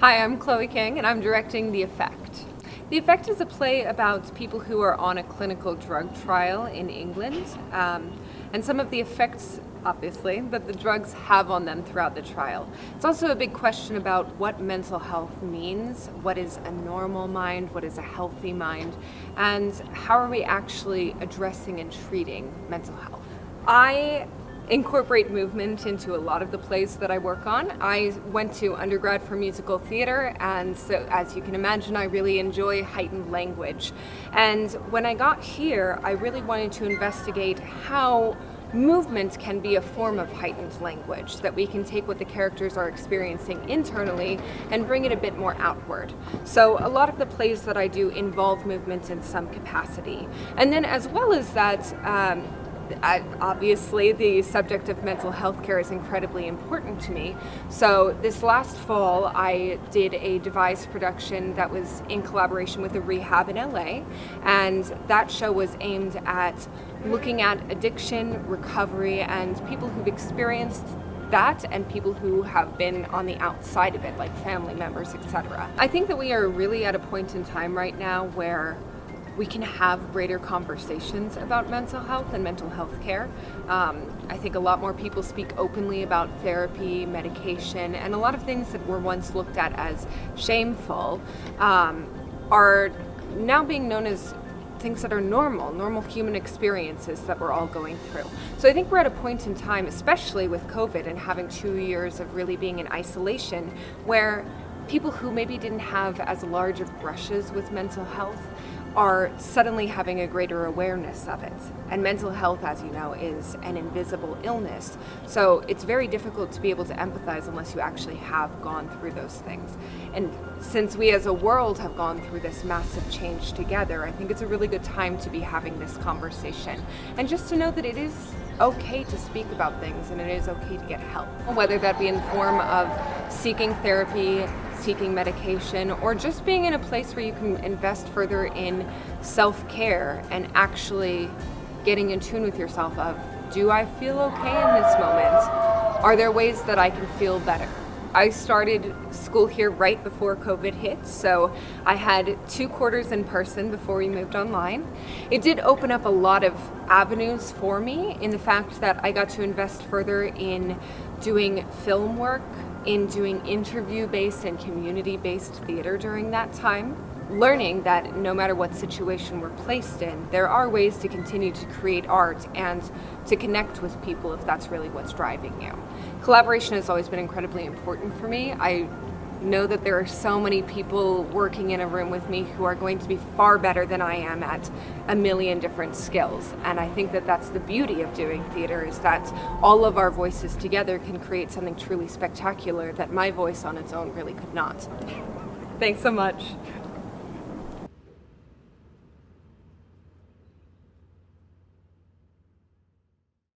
Hi, I'm Chloe King, and I'm directing The Effect. The Effect is a play about people who are on a clinical drug trial in England, and some of the effects, obviously, that the drugs have on them throughout the trial. It's also a big question about what mental health means, what is a normal mind, what is a healthy mind, and how are we actually addressing and treating mental health. I incorporate movement into a lot of the plays that I work on. I went to undergrad for musical theater, and so as you can imagine, I really enjoy heightened language. And when I got here, I really wanted to investigate how movement can be a form of heightened language, that we can take what the characters are experiencing internally and bring it a bit more outward. So a lot of the plays that I do involve movement in some capacity. And then as well as that, obviously, the subject of mental health care is incredibly important to me. So this last fall, I did a devised production that was in collaboration with a rehab in LA, and that show was aimed at looking at addiction, recovery, and people who've experienced that and people who have been on the outside of it, like family members, etc. I think that we are really at a point in time right now where we can have greater conversations about mental health and mental health care. I think a lot more people speak openly about therapy, medication, and a lot of things that were once looked at as shameful are now being known as things that are normal human experiences that we're all going through. So I think we're at a point in time, especially with COVID and having 2 years of really being in isolation, where people who maybe didn't have as large of brushes with mental health are suddenly having a greater awareness of it. And mental health, as you know, is an invisible illness. So it's very difficult to be able to empathize unless you actually have gone through those things. And since we as a world have gone through this massive change together, I think it's a really good time to be having this conversation. And just to know that it is okay to speak about things and it is okay to get help. Whether that be in the form of seeking therapy, seeking medication, or just being in a place where you can invest further in self-care and actually getting in tune with yourself of, do I feel okay in this moment? Are there ways that I can feel better? I started school here right before COVID hit, so I had 2 quarters in person before we moved online. It did open up a lot of avenues for me in the fact that I got to invest further in doing film work, in doing interview-based and community-based theater during that time, learning that no matter what situation we're placed in, there are ways to continue to create art and to connect with people if that's really what's driving you. Collaboration has always been incredibly important for me. I know that there are so many people working in a room with me who are going to be far better than I am at a million different skills. And I think that that's the beauty of doing theater, is that all of our voices together can create something truly spectacular that my voice on its own really could not. Thanks so much.